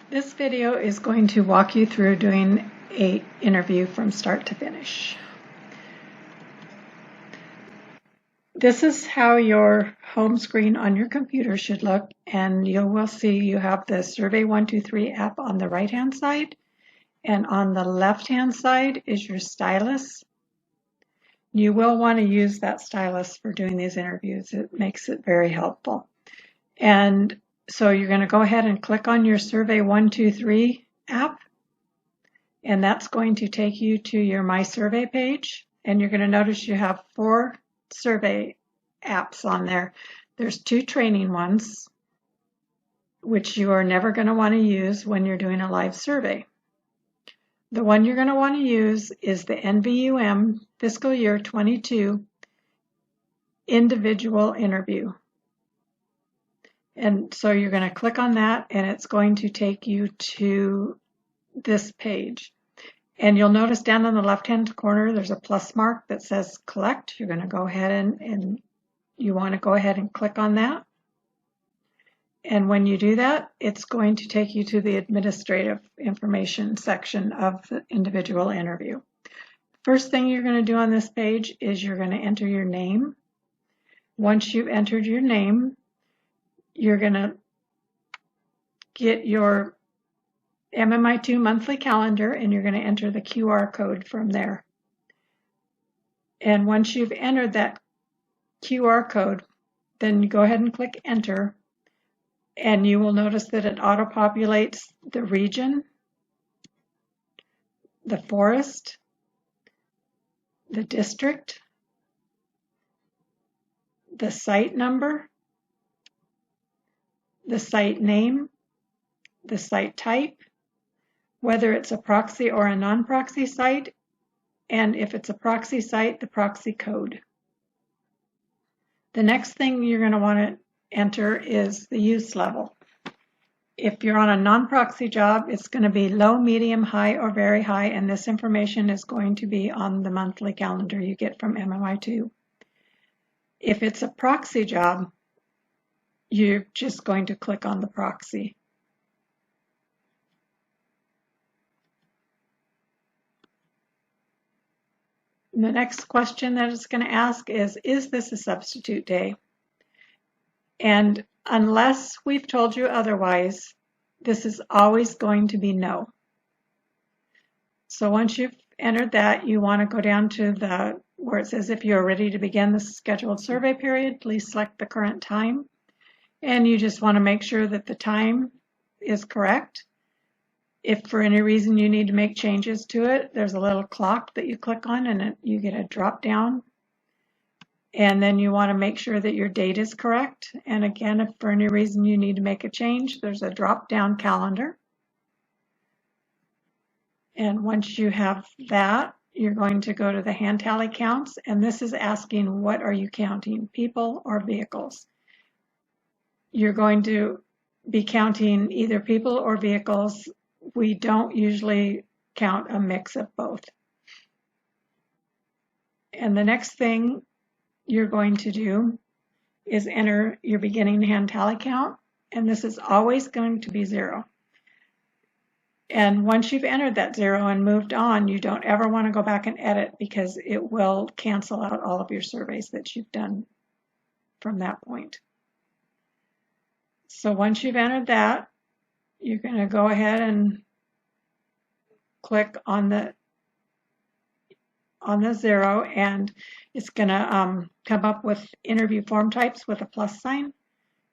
This video is going to walk you through doing an interview from start to finish. This is how your home screen on your computer should look, and you will see you have the Survey 123 app on the right-hand side, and on the left-hand side is your stylus. You will want to use that stylus for doing these interviews. It makes it very helpful. And so you're going to go ahead and click on your Survey 123 app, and that's going to take you to your My Survey page, and you're going to notice you have 4 survey apps on there. There's 2 training ones, which you are never going to want to use when you're doing a live survey. The one you're going to want to use is the Nvum Fiscal Year 22 Individual Interview. And so you're going to click on that, and it's going to take you to this page. And you'll notice down in the left-hand corner, there's a plus mark that says collect. You're going to go ahead and you want to go ahead and click on that. And when you do that, it's going to take you to the administrative information section of the individual interview. First thing you're going to do on this page is you're going to enter your name. Once you've entered your name, you're going to get your MMI2 monthly calendar, and you're going to enter the QR code from there. And once you've entered that QR code, then you go ahead and click enter, and you will notice that it auto-populates the region, the forest, the district, the site number, the site name, the site type, whether it's a proxy or a non-proxy site, and if it's a proxy site, the proxy code. The next thing you're going to want to enter is the use level. If you're on a non-proxy job, it's going to be low, medium, high, or very high, and this information is going to be on the monthly calendar you get from MMI2. If it's a proxy job, you're just going to click on the proxy. The next question that it's going to ask is this a substitute day? And unless we've told you otherwise, this is always going to be no. So once you've entered that, you want to go down to where it says if you're ready to begin the scheduled survey period, please select the current time. And you just want to make sure that the time is correct. If for any reason you need to make changes to it, there's a little clock that you click on, and you get a drop down. And then you want to make sure that your date is correct. And again, if for any reason you need to make a change, there's a drop down calendar. And once you have that, you're going to go to the hand tally counts. And this is asking, what are you counting, people or vehicles? You're going to be counting either people or vehicles. We don't usually count a mix of both. And the next thing you're going to do is enter your beginning hand tally count, and this is always going to be 0. And once you've entered that 0 and moved on, you don't ever want to go back and edit, because it will cancel out all of your surveys that you've done from that point. So once you've entered that, you're going to go ahead and click on the 0, and it's going to come up with interview form types with a plus sign.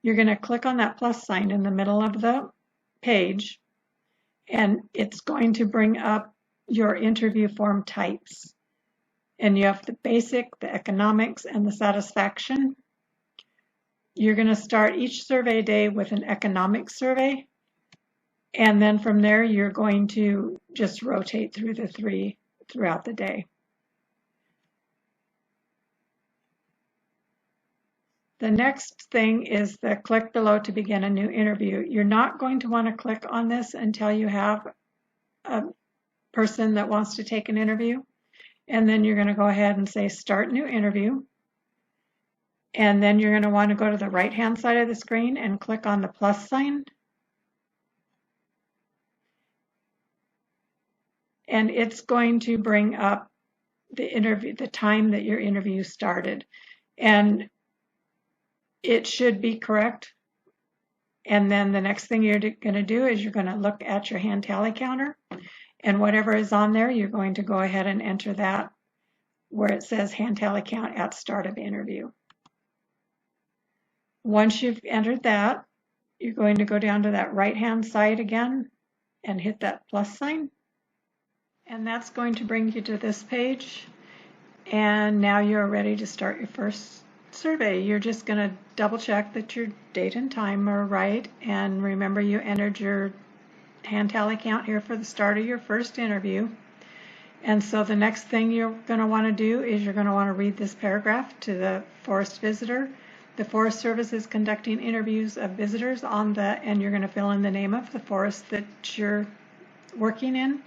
You're going to click on that plus sign in the middle of the page, and it's going to bring up your interview form types. And you have the basic, the economics, and the satisfaction. You're going to start each survey day with an economic survey, and then from there you're going to just rotate through the 3 throughout the day. The next thing is the click below to begin a new interview. You're not going to want to click on this until you have a person that wants to take an interview. And then you're going to go ahead and say start new interview. And then you're going to want to go to the right-hand side of the screen and click on the plus sign. and it's going to bring up the time that your interview started. And it should be correct. And then the next thing you're going to do is you're going to look at your hand tally counter, and whatever is on there, you're going to go ahead and enter that where it says hand tally count at start of interview. Once you've entered that, you're going to go down to that right-hand side again and hit that plus sign. And that's going to bring you to this page. And now you're ready to start your first survey. You're just going to double check that your date and time are right. And remember, you entered your hand tally count here for the start of your first interview. And so the next thing you're going to want to do is you're going to want to read this paragraph to the forest visitor. The Forest Service is conducting interviews of visitors and you're going to fill in the name of the forest that you're working in,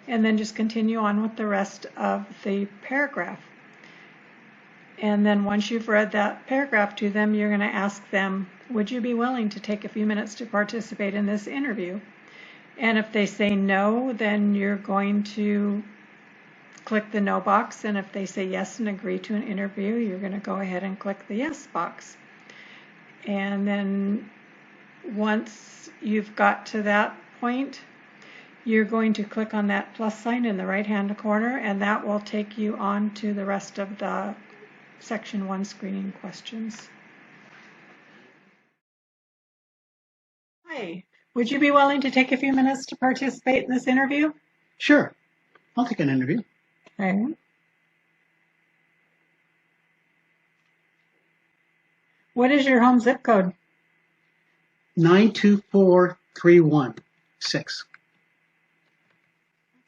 and then just continue on with the rest of the paragraph. And then once you've read that paragraph to them, you're going to ask them, would you be willing to take a few minutes to participate in this interview? And if they say no, then you're going to click the no box, and if they say yes and agree to an interview, you're going to go ahead and click the yes box. And then once you've got to that point, you're going to click on that plus sign in the right hand corner, and that will take you on to the rest of the section 1 screening questions. Hi, would you be willing to take a few minutes to participate in this interview? Sure, I'll take an interview. Okay. What is your home zip code? 924316.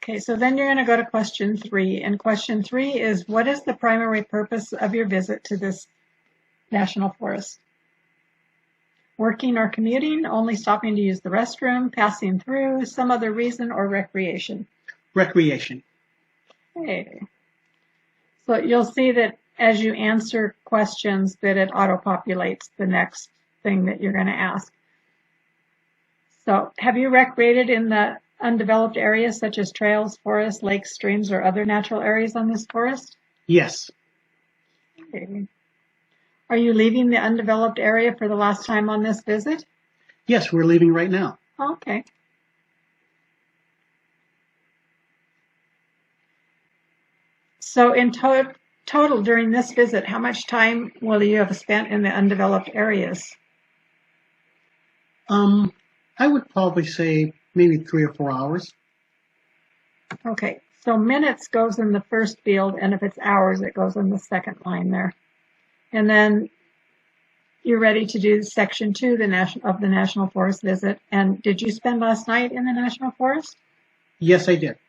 Okay, so then you're going to go to question 3. And question 3 is, what is the primary purpose of your visit to this national forest? Working or commuting, only stopping to use the restroom, passing through, some other reason, or recreation? Recreation. Okay. So you'll see that as you answer questions that it auto-populates the next thing that you're going to ask. So have you recreated in the undeveloped areas such as trails, forests, lakes, streams, or other natural areas on this forest? Yes. Okay. Are you leaving the undeveloped area for the last time on this visit? Yes, we're leaving right now. Okay. So in total during this visit, how much time will you have spent in the undeveloped areas? I would probably say maybe 3 or 4 hours. Okay, so minutes goes in the first field, and if it's hours, it goes in the second line there. And then you're ready to do section 2 of the National Forest visit. And did you spend last night in the National Forest? Yes, I did.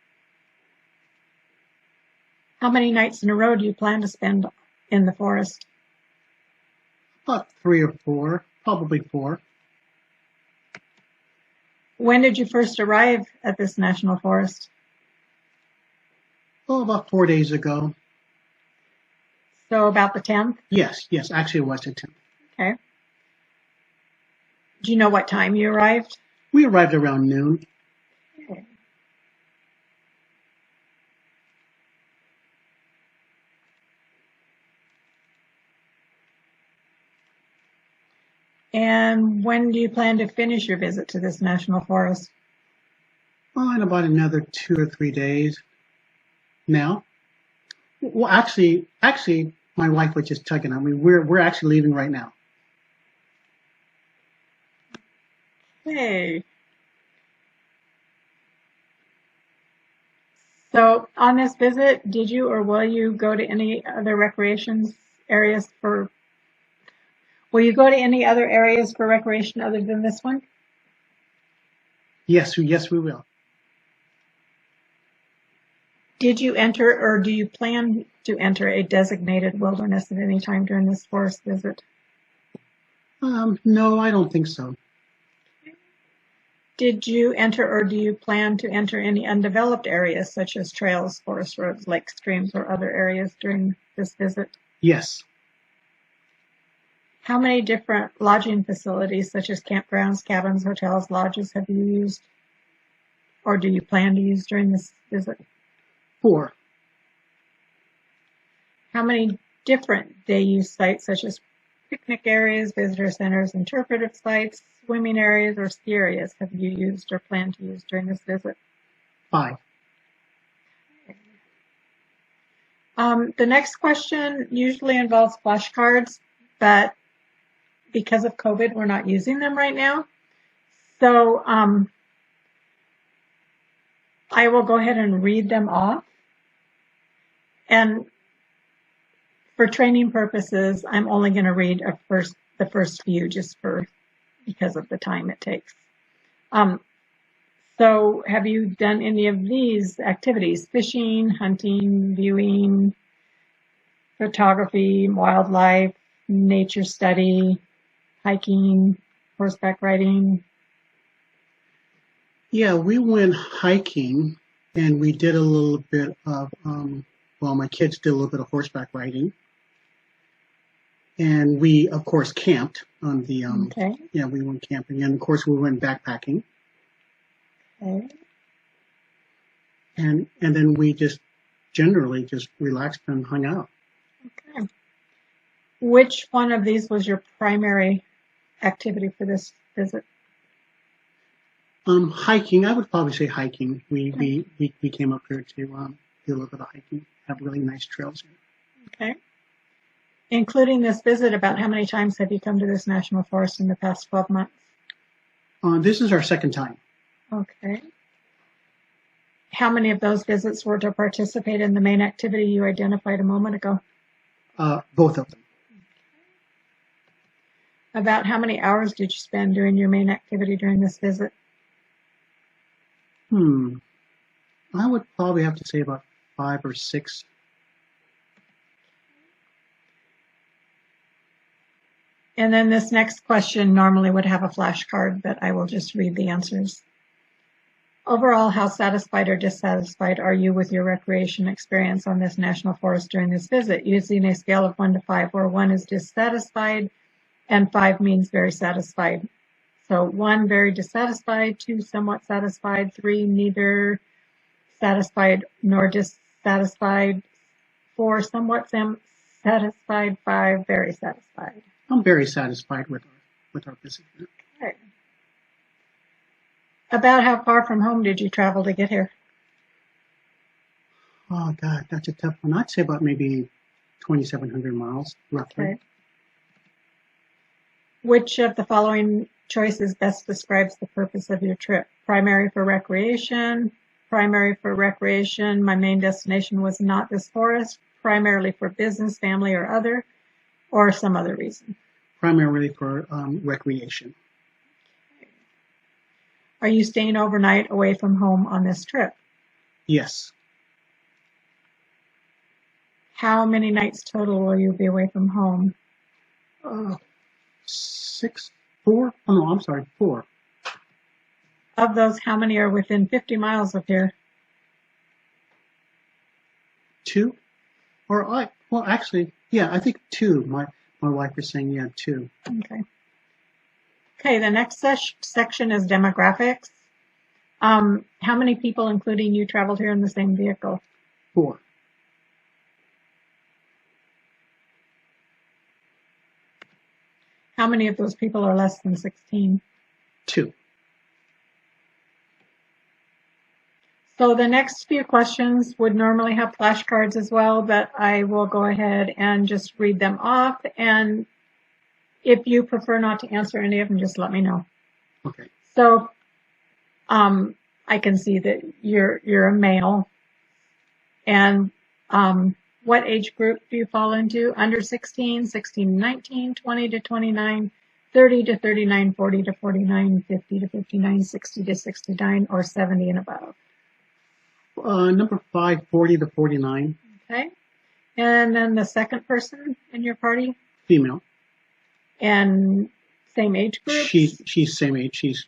How many nights in a row do you plan to spend in the forest? About 3 or 4, probably 4. When did you first arrive at this national forest? Oh, about 4 days ago. So about the 10th? Yes, actually it was the 10th. Okay. Do you know what time you arrived? We arrived around noon. Okay. And when do you plan to finish your visit to this national forest? Oh, in about another 2 or 3 days. Now? Well, actually, my wife was just tugging on me. We're actually leaving right now. Hey. So on this visit, did you or will you go to any other recreation areas will you go to any other areas for recreation other than this one? Yes, we will. Did you enter or do you plan to enter a designated wilderness at any time during this forest visit? No, I don't think so. Did you enter or do you plan to enter any undeveloped areas such as trails, forest roads, lakes, streams, or other areas during this visit? Yes. How many different lodging facilities such as campgrounds, cabins, hotels, lodges have you used or do you plan to use during this visit? 4. How many different day use sites such as picnic areas, visitor centers, interpretive sites, swimming areas, or ski areas have you used or plan to use during this visit? 5. The next question usually involves flashcards, but because of COVID, we're not using them right now. So I will go ahead and read them off. And for training purposes, I'm only going to read the first few just because of the time it takes. So have you done any of these activities? Fishing, hunting, viewing, photography, wildlife, nature study, hiking, horseback riding? Yeah, we went hiking and we did a little bit of, my kids did a little bit of horseback riding. And we, of course, camped on the, Okay. yeah, we went camping. And of course, we went backpacking. Okay. And then we just generally just relaxed and hung out. Okay. Which one of these was your primary activity for this visit? Hiking, I would probably say hiking. We came up here to do a little bit of hiking. Have really nice trails here. Okay. Including this visit, about how many times have you come to this national forest in the past 12 months? This is our second time. Okay. How many of those visits were to participate in the main activity you identified a moment ago? Both of them. About how many hours did you spend doing your main activity during this visit? I would probably have to say about 5 or 6. And then this next question normally would have a flashcard, but I will just read the answers. Overall, how satisfied or dissatisfied are you with your recreation experience on this national forest during this visit, using a scale of 1 to 5, where 1 is dissatisfied and 5 means very satisfied? So 1, very dissatisfied, 2, somewhat satisfied, 3, neither satisfied nor dissatisfied, 4, somewhat satisfied, 5, very satisfied. I'm very satisfied with our visit here. Okay. About how far from home did you travel to get here? Oh, God, that's a tough one. I'd say about maybe 2,700 miles, roughly. Okay. Which of the following choices best describes the purpose of your trip? Primary for recreation, my main destination was not this forest, primarily for business, family, or other, or some other reason? Primarily for recreation. Are you staying overnight away from home on this trip? Yes. How many nights total will you be away from home? 4? Oh, no, I'm sorry, 4. Of those, how many are within 50 miles of here? 2? Actually, yeah, I think 2. My wife is saying, yeah, 2. Okay. Okay, the next section is demographics. How many people, including you, traveled here in the same vehicle? 4. How many of those people are less than 16? 2. So the next few questions would normally have flashcards as well, but I will go ahead and just read them off. And if you prefer not to answer any of them, just let me know. Okay. So I can see that you're a male. And what age group do you fall into? Under 16, 16 to 19, 20 to 29, 30 to 39, 40 to 49, 50 to 59, 60 to 69, or 70 and above? Number 5, 40 to 49. Okay. And then the second person in your party? Female. And same age group? She's same age. She's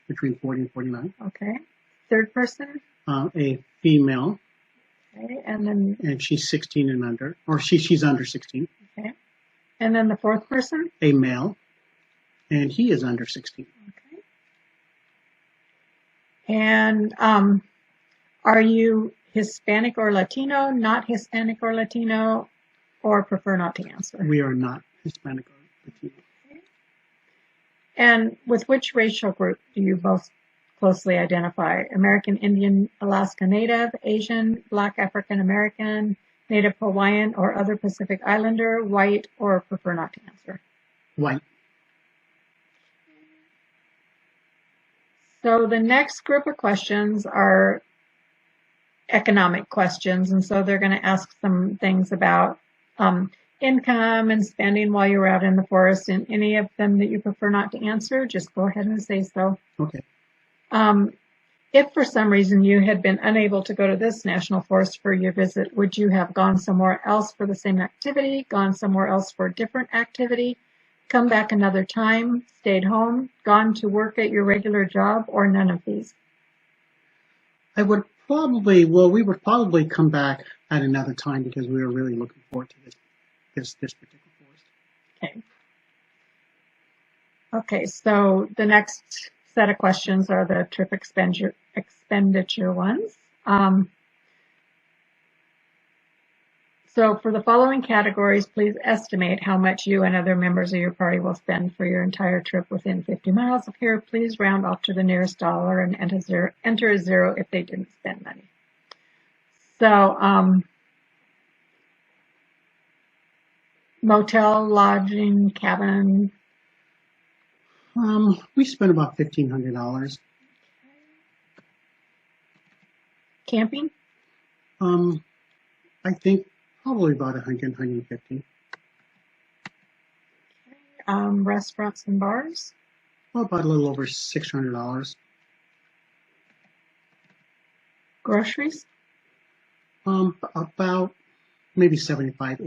between 40 and 49. Okay. Third person? A female. Okay. And she's 16 and under, or she's under 16. Okay. And then the fourth person? A male, and he is under 16. Okay. And are you Hispanic or Latino, not Hispanic or Latino, or prefer not to answer? We are not Hispanic or Latino. And with which racial group do you most closely identify? American Indian, Alaska Native, Asian, Black African American, Native Hawaiian, or other Pacific Islander, white, or prefer not to answer? White. So the next group of questions are economic questions, and so they're going to ask some things about income and spending while you were out in the forest, and any of them that you prefer not to answer, just go ahead and say so. Okay. If for some reason you had been unable to go to this national forest for your visit, would you have gone somewhere else for the same activity, gone somewhere else for a different activity, come back another time, stayed home, gone to work at your regular job, or none of these? We would probably come back at another time because we were really looking forward to this particular forest. Okay, so the next set of questions are the trip expenditure ones. So for the following categories, please estimate how much you and other members of your party will spend for your entire trip within 50 miles of here. Please round off to the nearest dollar and enter a zero if they didn't spend money. So motel, lodging, cabin. We spent about $1,500. Camping? I think probably about 100, 150. Restaurants and bars? Well, about a little over $600. Groceries? About maybe $75,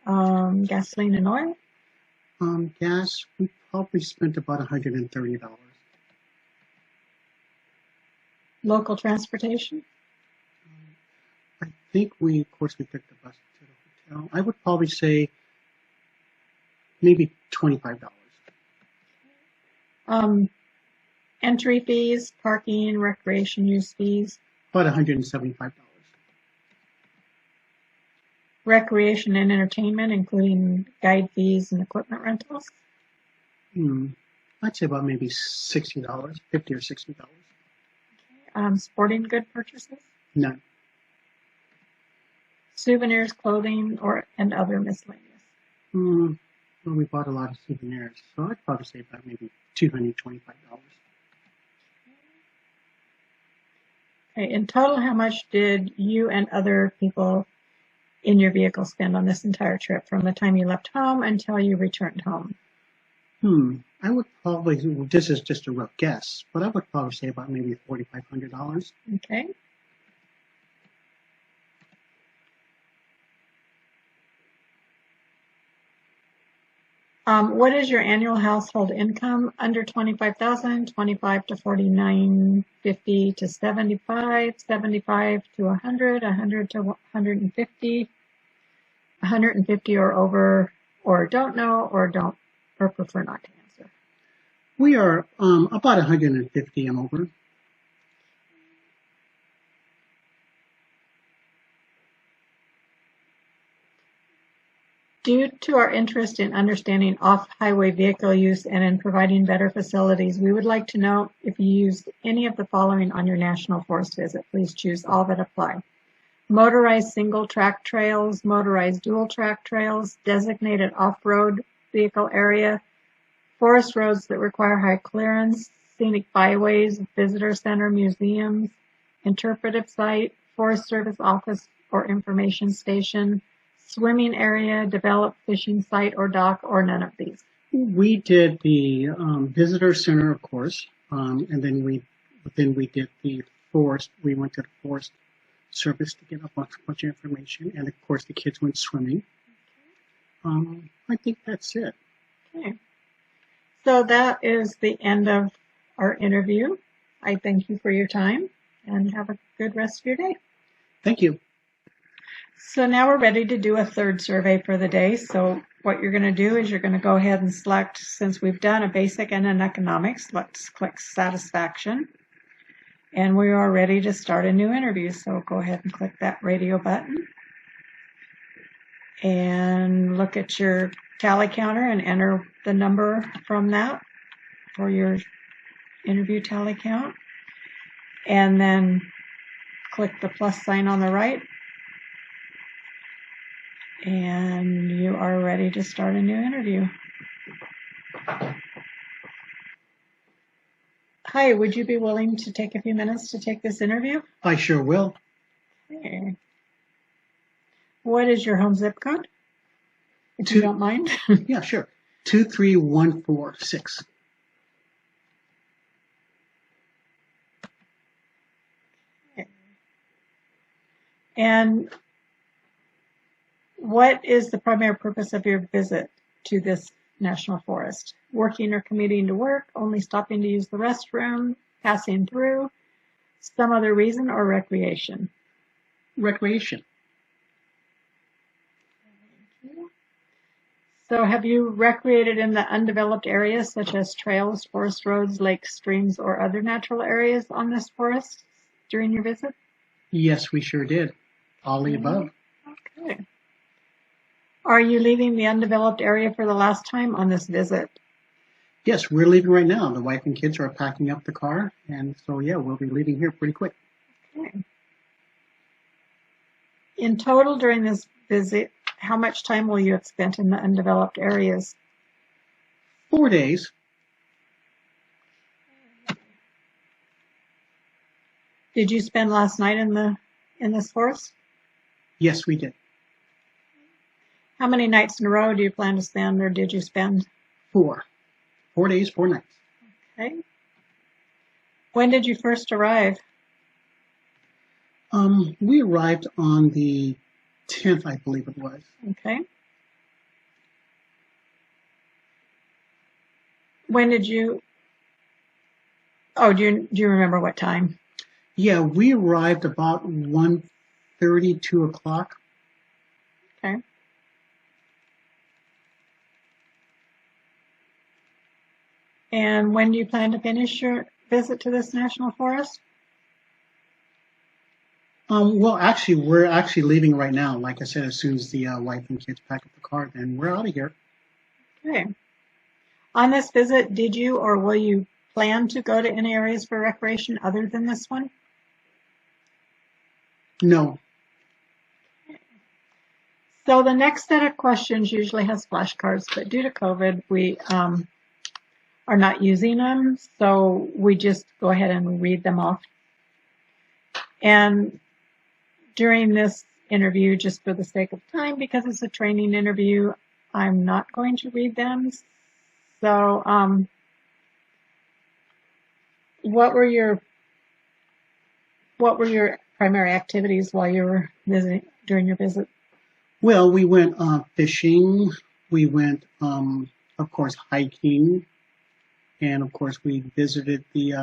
$80. Gasoline and oil? Gas, we probably spent about $130. Local transportation? I think of course, we took the bus to the hotel. I would probably say maybe $25. Entry fees, parking, recreation use fees? About $175. Recreation and entertainment, including guide fees and equipment rentals? I'd say about maybe $60, $50 or $60. Sporting good purchases? None. Souvenirs, clothing, and other miscellaneous? Well, we bought a lot of souvenirs, so I'd probably say about maybe $225. Okay, in total, how much did you and other people in your vehicle spend on this entire trip from the time you left home until you returned home? I would probably, this is just a rough guess, but I would probably say about maybe $4,500. Okay. What is your annual household income? Under 25,000, 25 to 49, 50 to 75, 75 to 100, 100 to 150, 150 or over, or don't know, or prefer not to answer. We are about 150 and over. Due to our interest in understanding off-highway vehicle use and in providing better facilities, we would like to know if you used any of the following on your national forest visit. Please choose all that apply. Motorized single-track trails, motorized dual-track trails, designated off-road vehicle area, forest roads that require high clearance, scenic byways, visitor center, museums, interpretive site, Forest Service office or information station, swimming area, developed fishing site or dock, or none of these? We did the visitor center, of course, and then we did the forest. We went to the Forest Service to get a bunch of information, and of course the kids went swimming. I think that's it. Okay. So that is the end of our interview. I thank you for your time and have a good rest of your day. Thank you. So now we're ready to do a third survey for the day. So what you're going to do is you're going to go ahead and select, since we've done a basic and an economics, let's click satisfaction. And we are ready to start a new interview. So go ahead and click that radio button and look at your tally counter and enter the number from that for your interview tally count. And then click the plus sign on the right. And you are ready to start a new interview. Hi, would you be willing to take a few minutes to take this interview? I sure will. Okay. What is your home zip code? If you don't mind. Yeah, sure. 23146. Okay. And what is the primary purpose of your visit to this national forest? Working or commuting to work, only stopping to use the restroom, passing through, some other reason, or recreation? Recreation. So have you recreated in the undeveloped areas such as trails, forest roads, lakes, streams, or other natural areas on this forest during your visit? Yes, we sure did. All the above. Okay. Are you leaving the undeveloped area for the last time on this visit? Yes, we're leaving right now. The wife and kids are packing up the car, and so yeah, we'll be leaving here pretty quick. Okay. In total during this visit, how much time will you have spent in the undeveloped areas? 4 days. Did you spend last night in this forest? Yes, we did. How many nights in a row do you plan to spend, or did you spend? 4 days, 4 nights. Okay. When did you first arrive? We arrived on the 10th, I believe it was. Okay. When did you? Oh, do you remember what time? Yeah, we arrived about 1:30, 2 o'clock. Okay. And when do you plan to finish your visit to this national forest? Well, actually, we're actually leaving right now. Like I said, as soon as the wife and kids pack up the car, then we're out of here. Okay. On this visit, did you or will you plan to go to any areas for recreation other than this one? No. So the next set of questions usually has flashcards, but due to COVID, we are not using them, so we just go ahead and read them off. And during this interview, just for the sake of time, because it's a training interview, I'm not going to read them. So, what were your primary activities while you were visiting during your visit? Well, we went fishing. We went, of course, hiking, and of course, we visited the,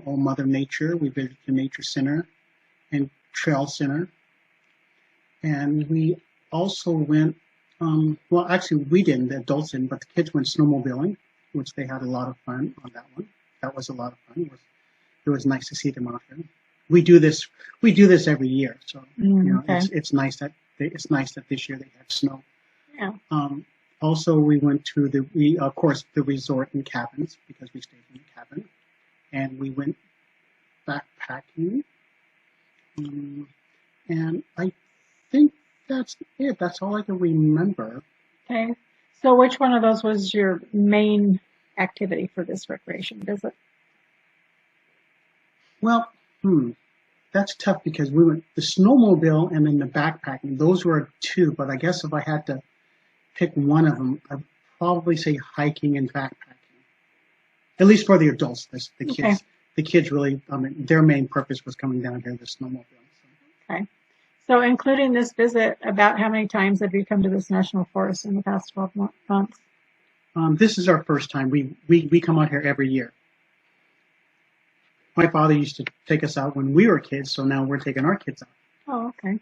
Old Mother Nature. We visited the Nature Center and Trail Center, and we also went. Well, actually, we didn't. The adults didn't, but the kids went snowmobiling, which they had a lot of fun on that one. That was a lot of fun. It was nice to see them out there. We do this every year, so Okay. it's nice that this year they had snow. Yeah. Also, we went to of course the resort and cabins because we stayed in a cabin, and we went backpacking. And I think that's it. That's all I can remember. Okay. So which one of those was your main activity for this recreation visit? Well, that's tough because we went the snowmobile and then the backpacking. Those were 2, but I guess if I had to pick one of them, I'd probably say hiking and backpacking. At least for the adults, the kids. Okay. The kids really, their main purpose was coming down here, the snowmobile. So. Okay. So including this visit, about how many times have you come to this national forest in the past 12 months? This is our first time. We come out here every year. My father used to take us out when we were kids, so now we're taking our kids out. Oh, okay.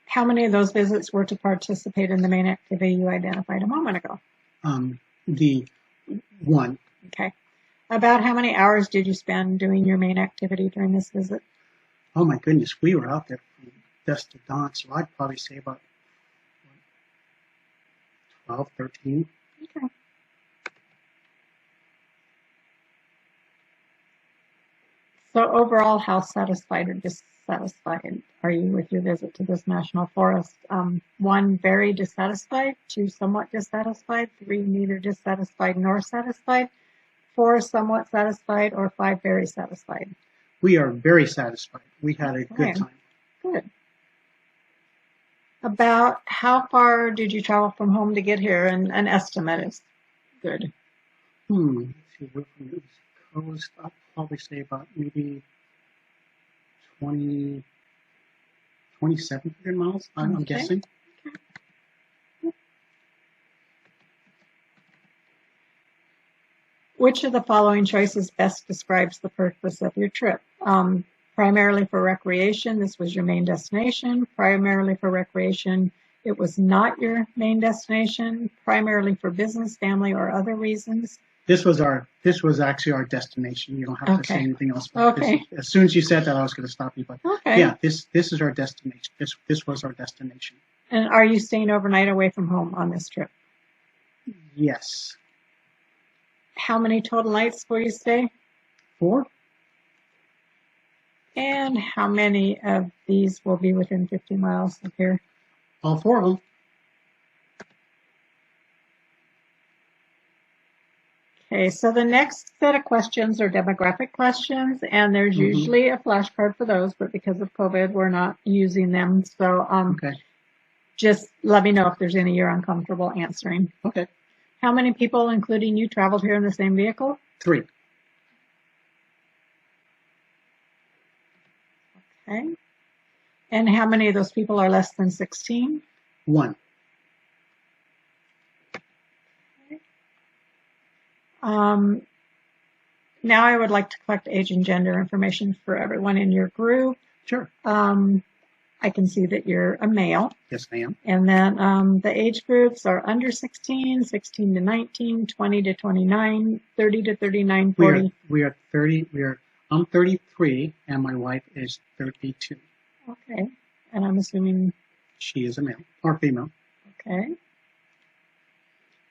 How many of those visits were to participate in the main activity you identified a moment ago? The one. Okay. About how many hours did you spend doing your main activity during this visit? Oh my goodness, we were out there from dusk to dawn, so I'd probably say about 12, 13. Okay. So overall, how satisfied or dissatisfied are you with your visit to this national forest? 1, very dissatisfied; 2, somewhat dissatisfied; 3, neither dissatisfied nor satisfied; 4, somewhat satisfied; or 5, very satisfied. We are very satisfied. We had a good Okay, time. good. About how far did you travel from home to get here? And an estimate is good. Let's see, we're from the East Coast. I'd probably say about maybe 20, 2,700 miles, I'm Okay. guessing. Which of the following choices best describes the purpose of your trip? Primarily for recreation, this was your main destination. Primarily for recreation, it was not your main destination. Primarily for business, family, or other reasons. This was actually our destination. You don't have to say Okay. anything else. Okay. As soon as you said that, I was going to stop you. But Okay. yeah, this is our destination. This was our destination. And are you staying overnight away from home on this trip? Yes. How many total nights will you stay? 4. And how many of these will be within 50 miles of here? All 4 of them. Okay, so the next set of questions are demographic questions, and there's usually a flashcard for those, but because of COVID, we're not using them. So Okay. just let me know if there's any you're uncomfortable answering. Okay. How many people, including you, traveled here in the same vehicle? 3. Okay. And how many of those people are less than 16? 1. Now I would like to collect age and gender information for everyone in your group. Sure. I can see that you're a male. Yes, ma'am. And then the age groups are under 16, 16 to 19, 20 to 29, 30 to 39, 40. I'm 33 and my wife is 32. Okay. And I'm assuming she is a male or female. Okay.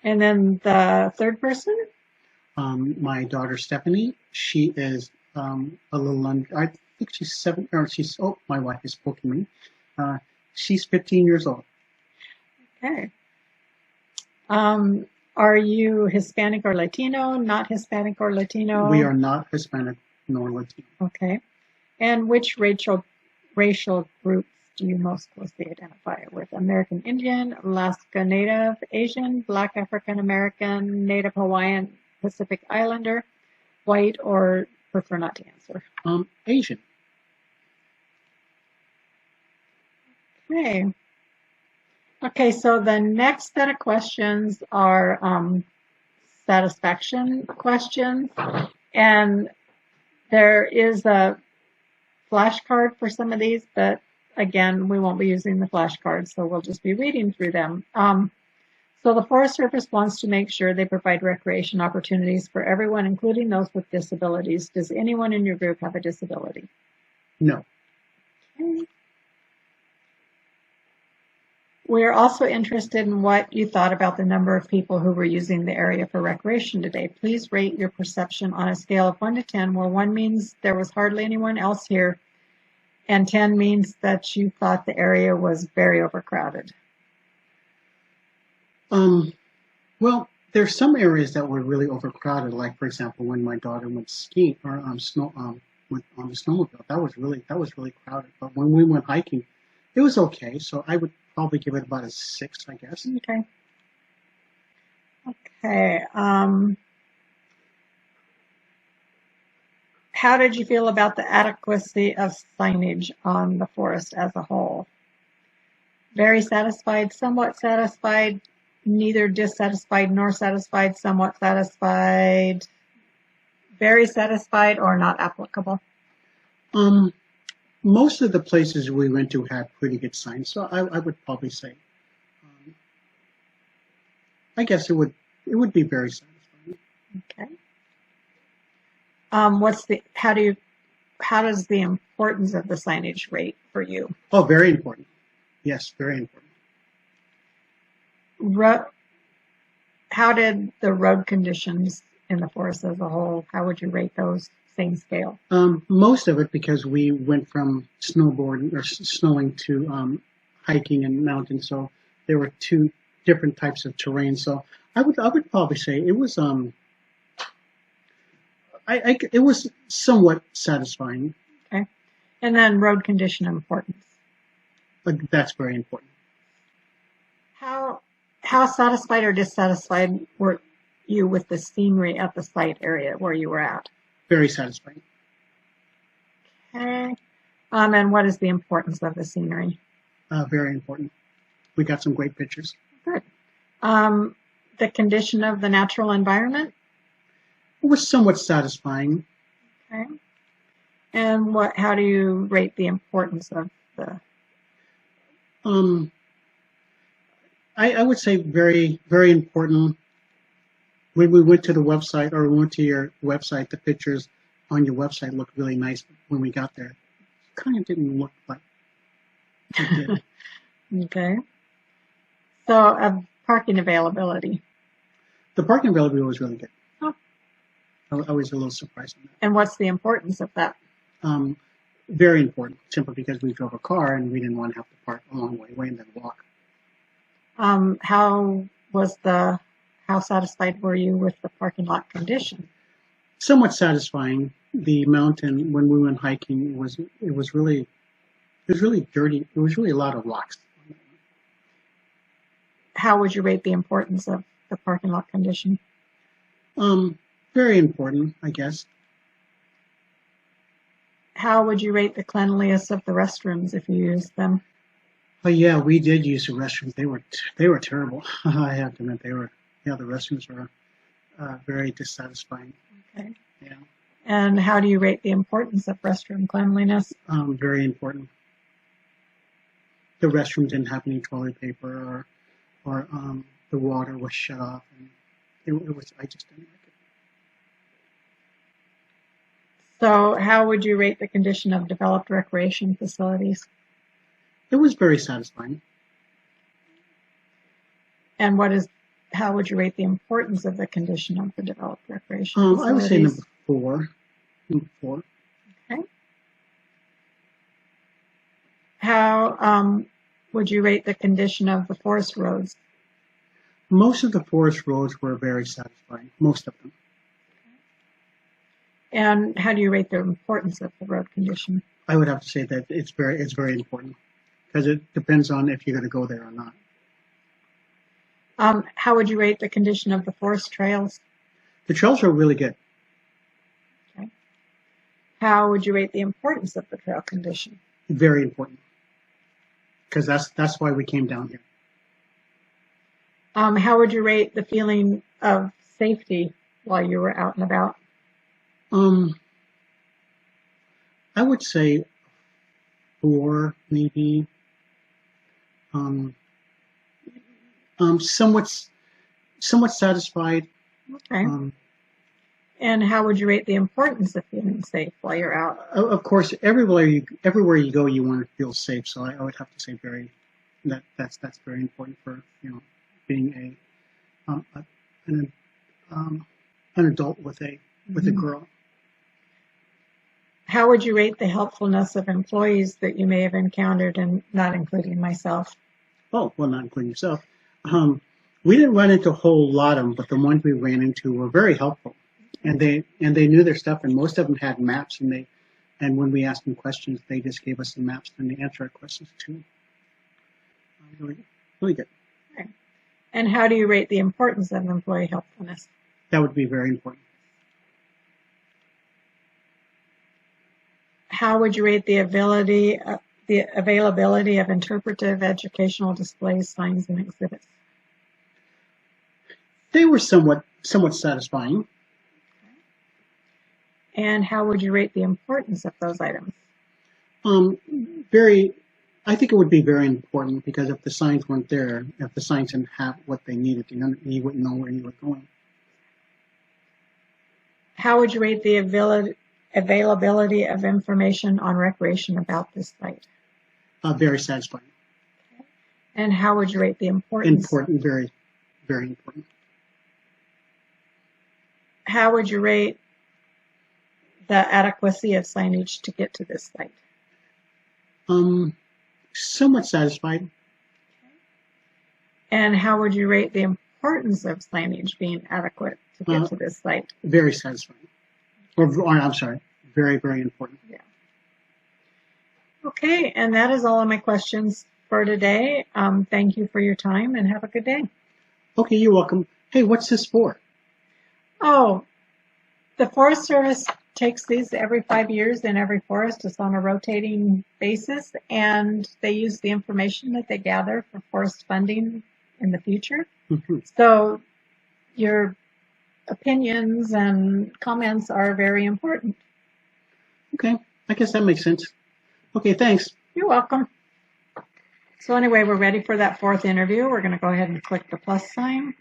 And then the third person? My daughter Stephanie. She is a little under. I think she's 7. Or she's. Oh, my wife is poking me. She's 15 years old. Okay. Are you Hispanic or Latino? Not Hispanic or Latino? We are not Hispanic nor Latino. Okay. And which racial groups do you most closely identify with? American Indian, Alaska Native, Asian, Black African American, Native Hawaiian, Pacific Islander, white, or prefer not to answer? Asian. Okay. Okay, so the next set of questions are satisfaction questions, and there is a flashcard for some of these, but again, we won't be using the flashcards, so we'll just be reading through them. So the Forest Service wants to make sure they provide recreation opportunities for everyone, including those with disabilities. Does anyone in your group have a disability? No. Okay. We are also interested in what you thought about the number of people who were using the area for recreation today. Please rate your perception on a scale of 1 to 10, where 1 means there was hardly anyone else here, and 10 means that you thought the area was very overcrowded. Well, there's some areas that were really overcrowded. Like, for example, when my daughter went skiing or went on the snowmobile, that was really crowded. But when we went hiking, it was okay. So I would probably give it about a 6, I guess. Okay. Okay. How did you feel about the adequacy of signage on the forest as a whole? Very satisfied, somewhat satisfied, neither dissatisfied nor satisfied, somewhat satisfied, very satisfied, or not applicable? Most of the places we went to had pretty good signs, so I would probably say, I guess it would be very satisfying. Okay. How does the importance of the signage rate for you? Oh, very important. Yes, very important. How did the road conditions in the forest as a whole, how would you rate those, same scale? Most of it because we went from snowboarding or snowing to hiking and mountain, so there were two different types of terrain. So I would probably say it was it was somewhat satisfying. Okay. And then road condition importance. But that's very important. How satisfied or dissatisfied were you with the scenery at the site area where you were at? Very satisfying. Okay. And what is the importance of the scenery? Very important. We got some great pictures. Good. The condition of the natural environment? It was somewhat satisfying. Okay. And how do you rate the importance of the? I would say very, very important. When we went to the website or we went to your website, the pictures on your website looked really nice when we got there. Kind of didn't look like it did. Okay. So, parking availability. The parking availability was really good. Oh. I was a little surprised on that. And what's the importance of that? Very important, simply because we drove a car and we didn't want to have to park a long way and then walk. How satisfied were you with the parking lot condition? Somewhat satisfying. The mountain when we went hiking it was really dirty. It was really a lot of rocks. How would you rate the importance of the parking lot condition? Very important, I guess. How would you rate the cleanliness of the restrooms if you used them? Oh yeah, we did use the restrooms. They were terrible. I have to admit the restrooms were very dissatisfying. Okay. Yeah. And how do you rate the importance of restroom cleanliness? Very important. The restroom didn't have any toilet paper or the water was shut off and I just didn't like it. So how would you rate the condition of developed recreation facilities? It was very satisfying. And how would you rate the importance of the condition of the developed recreation facilities? I would say number 4. Number 4. Okay. How would you rate the condition of the forest roads? Most of the forest roads were very satisfying. Most of them. And how do you rate the importance of the road condition? I would have to say that it's very important because it depends on if you're going to go there or not. How would you rate the condition of the forest trails? The trails are really good. Okay. How would you rate the importance of the trail condition? Very important because that's why we came down here. How would you rate the feeling of safety while you were out and about? I would say 4, maybe. Somewhat satisfied. Okay. And how would you rate the importance of feeling safe while you're out? Of course, everywhere you go, you want to feel safe. So I would have to say that's very important for being an adult with a girl. How would you rate the helpfulness of employees that you may have encountered, and not including myself? Oh, well, not including yourself. We didn't run into a whole lot of them, but the ones we ran into were very helpful, and they knew their stuff, and most of them had maps, and when we asked them questions, they just gave us the maps and they answered our questions too. Really, really good. Okay. And how do you rate the importance of employee helpfulness? That would be very important. How would you rate the availability of interpretive educational displays, signs, and exhibits? They were somewhat satisfying. Okay. And how would you rate the importance of those items? I think it would be very important because if the signs weren't there, if the signs didn't have what they needed, you wouldn't know where you were going. How would you rate the availability of information on recreation about this site? Very satisfying. And how would you rate the importance? Important, very, very important. How would you rate the adequacy of signage to get to this site? Somewhat satisfied. And how would you rate the importance of signage being adequate to get to this site? Very satisfying. Or I'm sorry, very, very important. Yeah. Okay, and that is all of my questions for today. Thank you for your time and have a good day. Okay, you're welcome. Hey, what's this for? Oh, the Forest Service takes these every 5 years in every forest. It's on a rotating basis, and they use the information that they gather for forest funding in the future. Mm-hmm. So your opinions and comments are very important. Okay, I guess that makes sense. Okay, thanks. You're welcome. So anyway, we're ready for that fourth interview. We're going to go ahead and click the plus sign.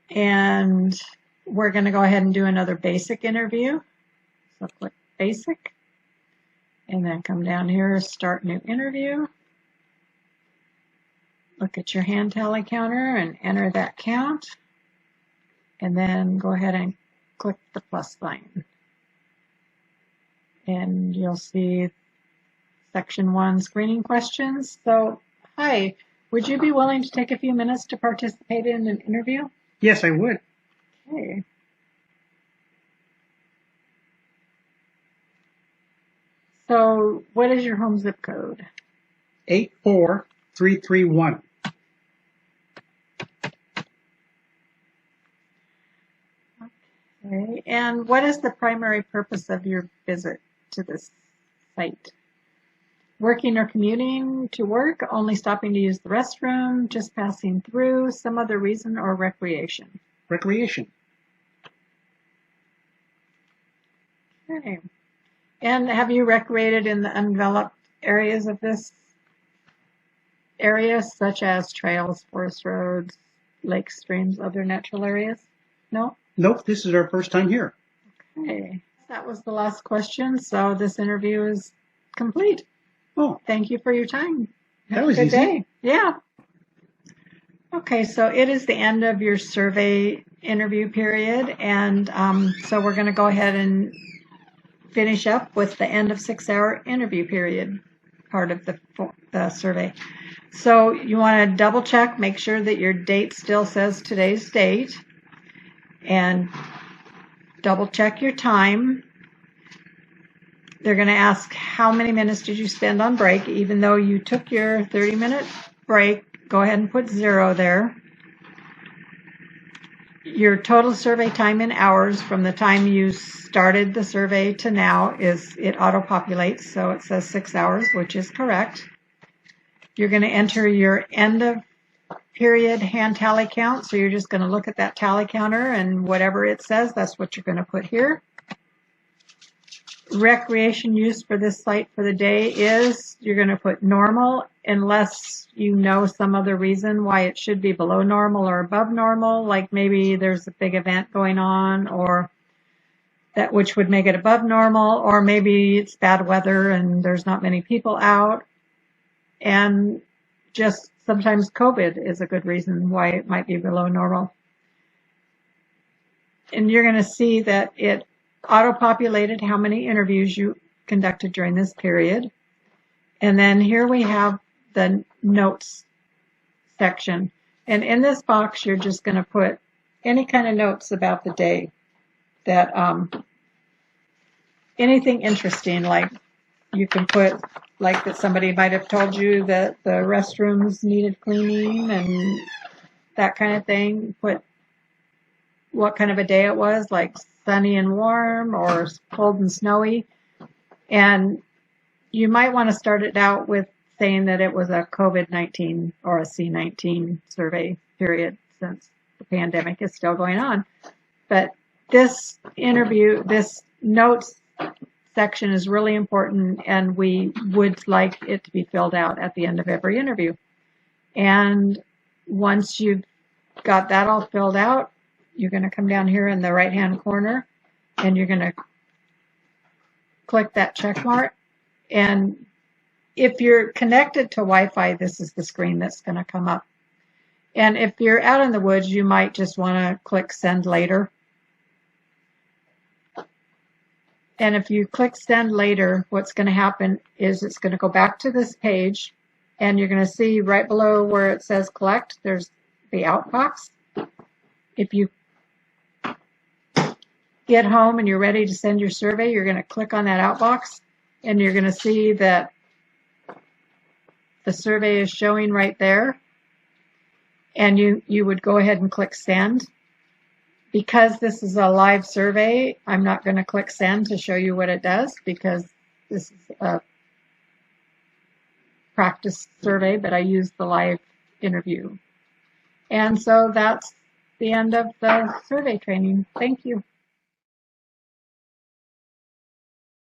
And we're going to go ahead and do another basic interview. So click basic. And then come down here, start new interview. Look at your hand tally counter and enter that count. And then go ahead and click the plus sign. And you'll see section 1 screening questions. So, hi, would you be willing to take a few minutes to participate in an interview? Yes, I would. Okay. So, what is your home zip code? 84331. Okay. And what is the primary purpose of your visit to this site? Working or commuting to work, only stopping to use the restroom, just passing through, some other reason, or recreation? Recreation. Okay. And have you recreated in the undeveloped areas of this area, such as trails, forest roads, lakes, streams, other natural areas? No? Nope, this is our first time here. Okay. That was the last question, so this interview is complete. Oh, Thank you for your time. that was Good easy. day. Yeah. Okay, so it is the end of your survey interview period, and so we're going to go ahead and finish up with the end of 6-hour interview period part of the survey. So you want to double check, make sure that your date still says today's date, and double check your time. They're going to ask how many minutes did you spend on break. Even though you took your 30-minute break, go ahead and put 0 there. Your total survey time in hours from the time you started the survey to now it auto-populates, so it says 6 hours, which is correct. You're going to enter your end of period hand tally count, so you're just going to look at that tally counter, and whatever it says, that's what you're going to put here. Recreation use for this site for the day is, you're going to put normal, unless you know some other reason why it should be below normal or above normal, like maybe there's a big event going on, or that which would make it above normal, or maybe it's bad weather and there's not many people out, and just sometimes COVID is a good reason why it might be below normal. And you're going to see that it auto-populated how many interviews you conducted during this period. And then here we have the notes section. And in this box, you're just going to put any kind of notes about the day, that anything interesting, like you can put like that somebody might have told you that the restrooms needed cleaning and that kind of thing. Put what kind of a day it was, like sunny and warm or cold and snowy. And you might want to start it out with saying that it was a COVID-19 or a C-19 survey period, since the pandemic is still going on. But this interview, this notes section is really important, and we would like it to be filled out at the end of every interview. And once you've got that all filled out, you're going to come down here in the right-hand corner, and you're going to click that check mark. And if you're connected to Wi-Fi, this is the screen that's going to come up. And if you're out in the woods, you might just want to click Send Later. And if you click Send Later, what's going to happen is it's going to go back to this page, and you're going to see right below where it says Collect, there's the outbox. If you get home and you're ready to send your survey, you're going to click on that outbox, and you're going to see that the survey is showing right there. And you would go ahead and click Send. Because this is a live survey, I'm not going to click Send to show you what it does, because this is a practice survey, but I used the live interview. And so that's the end of the survey training. Thank you.